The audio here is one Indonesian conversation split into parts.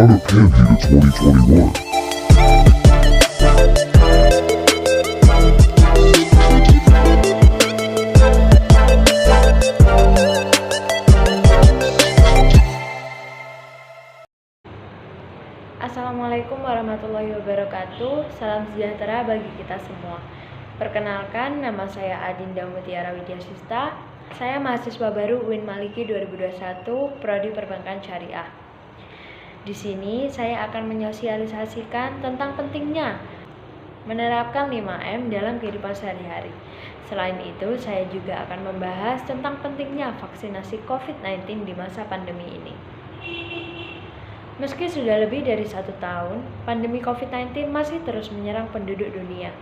Turn a Panty to 2021. Assalamualaikum warahmatullahi wabarakatuh. Salam sejahtera bagi kita semua. Perkenalkan, nama saya Adinda Mutiara Widyasista. Saya mahasiswa baru UIN Maliki 2021, Prodi Perbankan Syariah. Di sini saya akan menyosialisasikan tentang pentingnya menerapkan 5M dalam kehidupan sehari-hari. Selain itu, saya juga akan membahas tentang pentingnya vaksinasi COVID-19 di masa pandemi ini. Meski sudah lebih dari 1 tahun, pandemi COVID-19 masih terus menyerang penduduk dunia.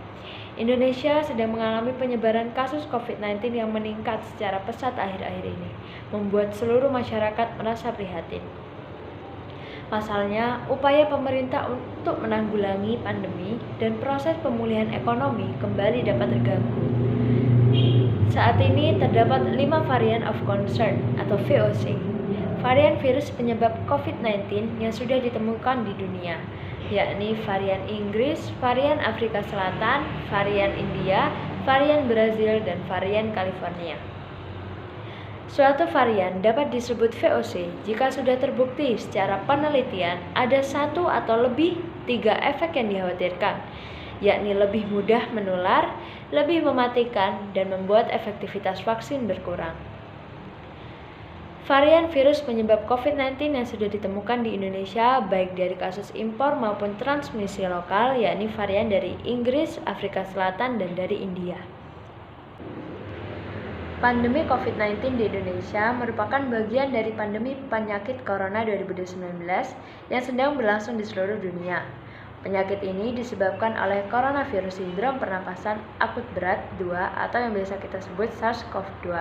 Indonesia sedang mengalami penyebaran kasus COVID-19 yang meningkat secara pesat akhir-akhir ini, membuat seluruh masyarakat merasa prihatin. Pasalnya, upaya pemerintah untuk menanggulangi pandemi dan proses pemulihan ekonomi kembali dapat terganggu. Saat ini terdapat 5 varian of concern atau VOC, varian virus penyebab COVID-19 yang sudah ditemukan di dunia, yakni varian Inggris, varian Afrika Selatan, varian India, varian Brazil, dan varian California. Suatu varian dapat disebut VOC jika sudah terbukti secara penelitian ada 1 atau lebih 3 efek yang dikhawatirkan, yakni lebih mudah menular, lebih mematikan, dan membuat efektivitas vaksin berkurang. Varian virus penyebab COVID-19 yang sudah ditemukan di Indonesia baik dari kasus impor maupun transmisi lokal, yakni varian dari Inggris, Afrika Selatan, dan dari India. Pandemi COVID-19 di Indonesia merupakan bagian dari pandemi penyakit Corona 2019 yang sedang berlangsung di seluruh dunia. Penyakit ini disebabkan oleh coronavirus sindrom pernapasan akut berat 2 atau yang biasa kita sebut SARS-CoV-2.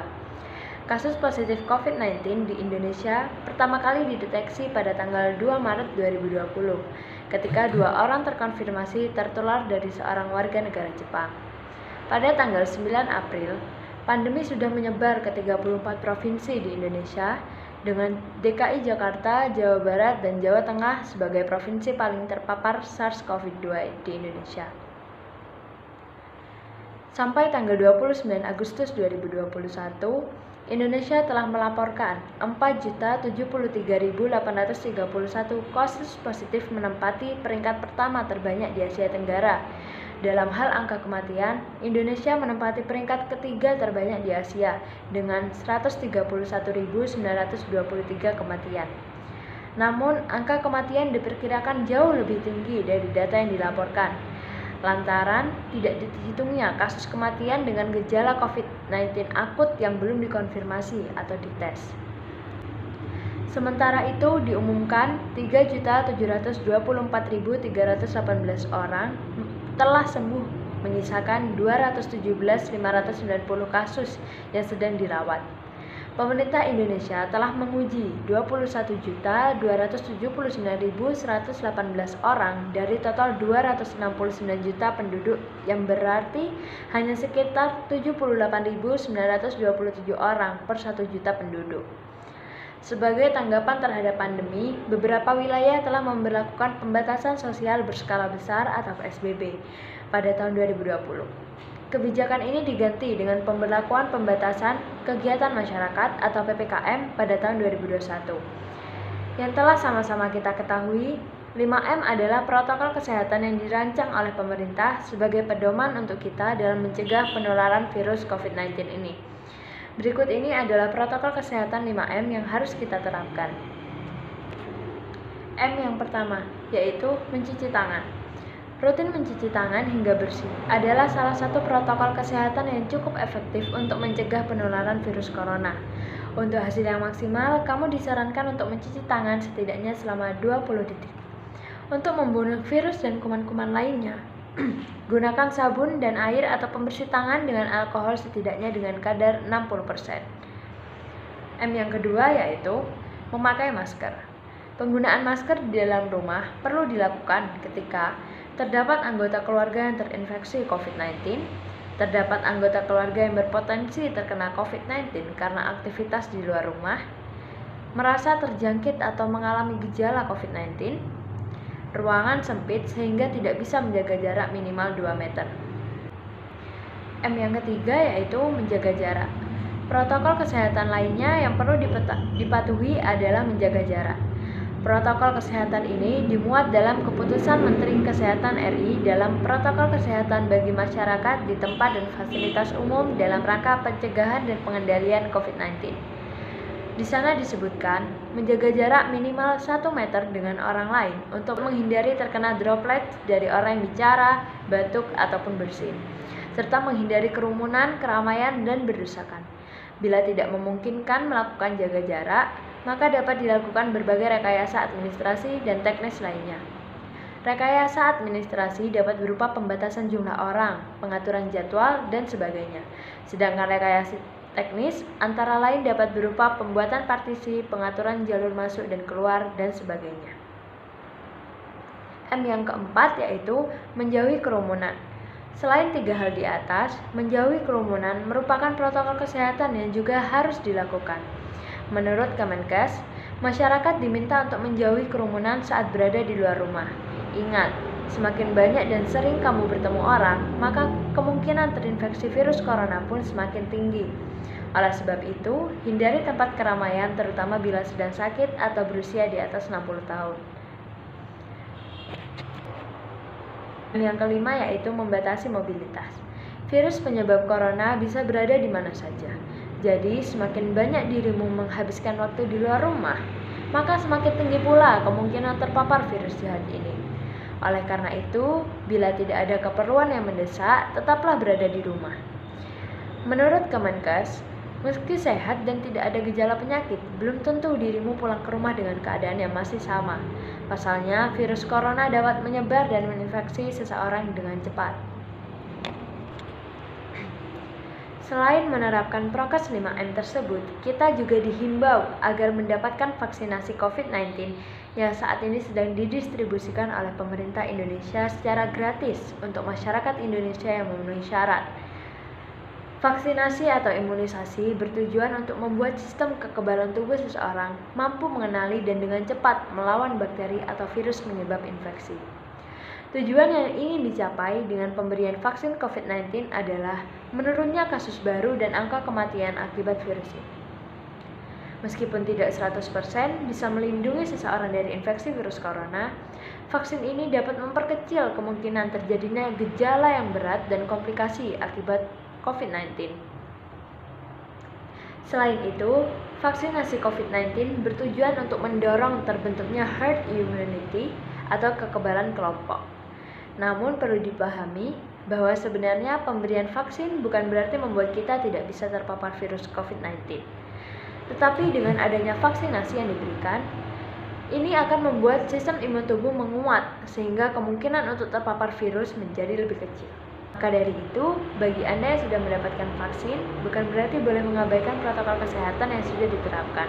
Kasus positif COVID-19 di Indonesia pertama kali dideteksi pada tanggal 2 Maret 2020 ketika 2 orang terkonfirmasi tertular dari seorang warga negara Jepang. Pada tanggal 9 April, pandemi sudah menyebar ke 34 provinsi di Indonesia dengan DKI Jakarta, Jawa Barat, dan Jawa Tengah sebagai provinsi paling terpapar SARS-CoV-2 di Indonesia. Sampai tanggal 29 Agustus 2021, Indonesia telah melaporkan 4.073.831 kasus positif menempati peringkat pertama terbanyak di Asia Tenggara. Dalam hal angka kematian, Indonesia menempati peringkat ketiga terbanyak di Asia dengan 131.923 kematian. Namun, angka kematian diperkirakan jauh lebih tinggi dari data yang dilaporkan, lantaran tidak dihitungnya kasus kematian dengan gejala COVID-19 akut yang belum dikonfirmasi atau dites. Sementara itu diumumkan 3.724.318 orang telah sembuh, menyisakan 217.590 kasus yang sedang dirawat. Pemerintah Indonesia telah menguji 21.279.118 orang dari total 269 juta penduduk, yang berarti hanya sekitar 78.927 orang per 1 juta penduduk. Sebagai tanggapan terhadap pandemi, beberapa wilayah telah memberlakukan pembatasan sosial berskala besar atau PSBB pada tahun 2020. Kebijakan ini diganti dengan pemberlakuan pembatasan kegiatan masyarakat atau PPKM pada tahun 2021. Yang telah sama-sama kita ketahui, 5M adalah protokol kesehatan yang dirancang oleh pemerintah sebagai pedoman untuk kita dalam mencegah penularan virus COVID-19 ini. Berikut ini adalah protokol kesehatan 5M yang harus kita terapkan. M yang pertama, yaitu mencuci tangan. Rutin mencuci tangan hingga bersih adalah salah satu protokol kesehatan yang cukup efektif untuk mencegah penularan virus corona. Untuk hasil yang maksimal, kamu disarankan untuk mencuci tangan setidaknya selama 20 detik. Untuk membunuh virus dan kuman-kuman lainnya, gunakan sabun dan air atau pembersih tangan dengan alkohol setidaknya dengan kadar 60%. M yang kedua yaitu memakai masker. Penggunaan masker di dalam rumah perlu dilakukan ketika terdapat anggota keluarga yang terinfeksi COVID-19, terdapat anggota keluarga yang berpotensi terkena COVID-19 karena aktivitas di luar rumah, merasa terjangkit atau mengalami gejala COVID-19, ruangan sempit sehingga tidak bisa menjaga jarak minimal 2 meter. M yang ketiga yaitu menjaga jarak. Protokol kesehatan lainnya yang perlu dipatuhi adalah menjaga jarak. Protokol kesehatan ini dimuat dalam Keputusan Menteri Kesehatan RI dalam Protokol Kesehatan bagi masyarakat di tempat dan fasilitas umum dalam rangka pencegahan dan pengendalian COVID-19. Di sana disebutkan menjaga jarak minimal 1 meter dengan orang lain untuk menghindari terkena droplet dari orang yang bicara, batuk, ataupun bersin, serta menghindari kerumunan, keramaian, dan berdesakan. Bila tidak memungkinkan melakukan jaga jarak, maka dapat dilakukan berbagai rekayasa administrasi dan teknis lainnya. Rekayasa administrasi dapat berupa pembatasan jumlah orang, pengaturan jadwal, dan sebagainya. Sedangkan rekayasa teknis antara lain dapat berupa pembuatan partisi, pengaturan jalur masuk dan keluar, dan sebagainya. M yang keempat yaitu menjauhi kerumunan. Selain 3 hal di atas, menjauhi kerumunan merupakan protokol kesehatan yang juga harus dilakukan. Menurut Kemenkes, masyarakat diminta untuk menjauhi kerumunan saat berada di luar rumah. Ingat, semakin banyak dan sering kamu bertemu orang, maka kemungkinan terinfeksi virus corona pun semakin tinggi. Oleh sebab itu, hindari tempat keramaian terutama bila sedang sakit atau berusia di atas 60 tahun. Yang kelima yaitu membatasi mobilitas. Virus penyebab corona bisa berada di mana saja. Jadi, semakin banyak dirimu menghabiskan waktu di luar rumah, maka semakin tinggi pula kemungkinan terpapar virus jahat ini. Oleh karena itu, bila tidak ada keperluan yang mendesak, tetaplah berada di rumah. Menurut Kemenkes, meski sehat dan tidak ada gejala penyakit, belum tentu dirimu pulang ke rumah dengan keadaan yang masih sama. Pasalnya, virus corona dapat menyebar dan menginfeksi seseorang dengan cepat. Selain menerapkan prokes 5M tersebut, kita juga dihimbau agar mendapatkan vaksinasi COVID-19 yang saat ini sedang didistribusikan oleh pemerintah Indonesia secara gratis untuk masyarakat Indonesia yang memenuhi syarat. Vaksinasi atau imunisasi bertujuan untuk membuat sistem kekebalan tubuh seseorang mampu mengenali dan dengan cepat melawan bakteri atau virus penyebab infeksi. Tujuan yang ingin dicapai dengan pemberian vaksin COVID-19 adalah menurunnya kasus baru dan angka kematian akibat virus ini. Meskipun tidak 100% bisa melindungi seseorang dari infeksi virus corona, vaksin ini dapat memperkecil kemungkinan terjadinya gejala yang berat dan komplikasi akibat COVID-19. Selain itu, vaksinasi COVID-19 bertujuan untuk mendorong terbentuknya herd immunity atau kekebalan kelompok. Namun perlu dipahami bahwa sebenarnya pemberian vaksin bukan berarti membuat kita tidak bisa terpapar virus COVID-19. Tetapi dengan adanya vaksinasi yang diberikan, ini akan membuat sistem imun tubuh menguat sehingga kemungkinan untuk terpapar virus menjadi lebih kecil. Maka dari itu, bagi Anda yang sudah mendapatkan vaksin, bukan berarti boleh mengabaikan protokol kesehatan yang sudah diterapkan.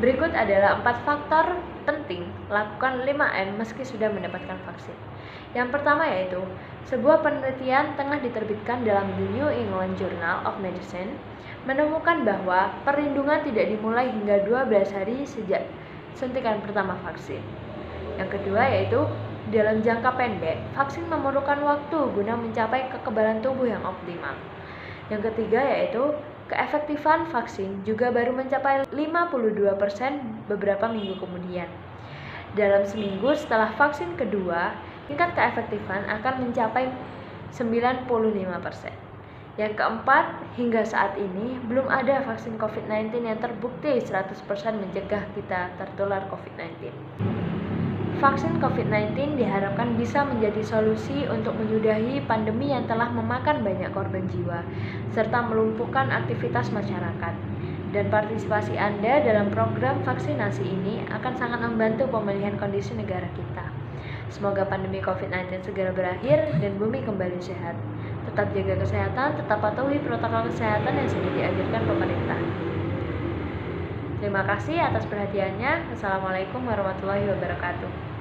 Berikut adalah 4 faktor penting lakukan 5M meski sudah mendapatkan vaksin. Yang pertama yaitu, sebuah penelitian tengah diterbitkan dalam The New England Journal of Medicine menemukan bahwa perlindungan tidak dimulai hingga 12 hari sejak suntikan pertama vaksin. Yang kedua yaitu, dalam jangka pendek, vaksin memerlukan waktu guna mencapai kekebalan tubuh yang optimal. Yang ketiga yaitu, keefektifan vaksin juga baru mencapai 52% beberapa minggu kemudian. Dalam seminggu setelah vaksin kedua, tingkat keefektifan akan mencapai 95%. Yang keempat, hingga saat ini belum ada vaksin COVID-19 yang terbukti 100% mencegah kita tertular COVID-19. Vaksin COVID-19 diharapkan bisa menjadi solusi untuk menyudahi pandemi yang telah memakan banyak korban jiwa, serta melumpuhkan aktivitas masyarakat. Dan partisipasi Anda dalam program vaksinasi ini akan sangat membantu pemulihan kondisi negara kita. Semoga pandemi COVID-19 segera berakhir dan bumi kembali sehat. Tetap jaga kesehatan, tetap patuhi protokol kesehatan yang sudah dianjurkan pemerintah. Terima kasih atas perhatiannya. Assalamualaikum warahmatullahi wabarakatuh.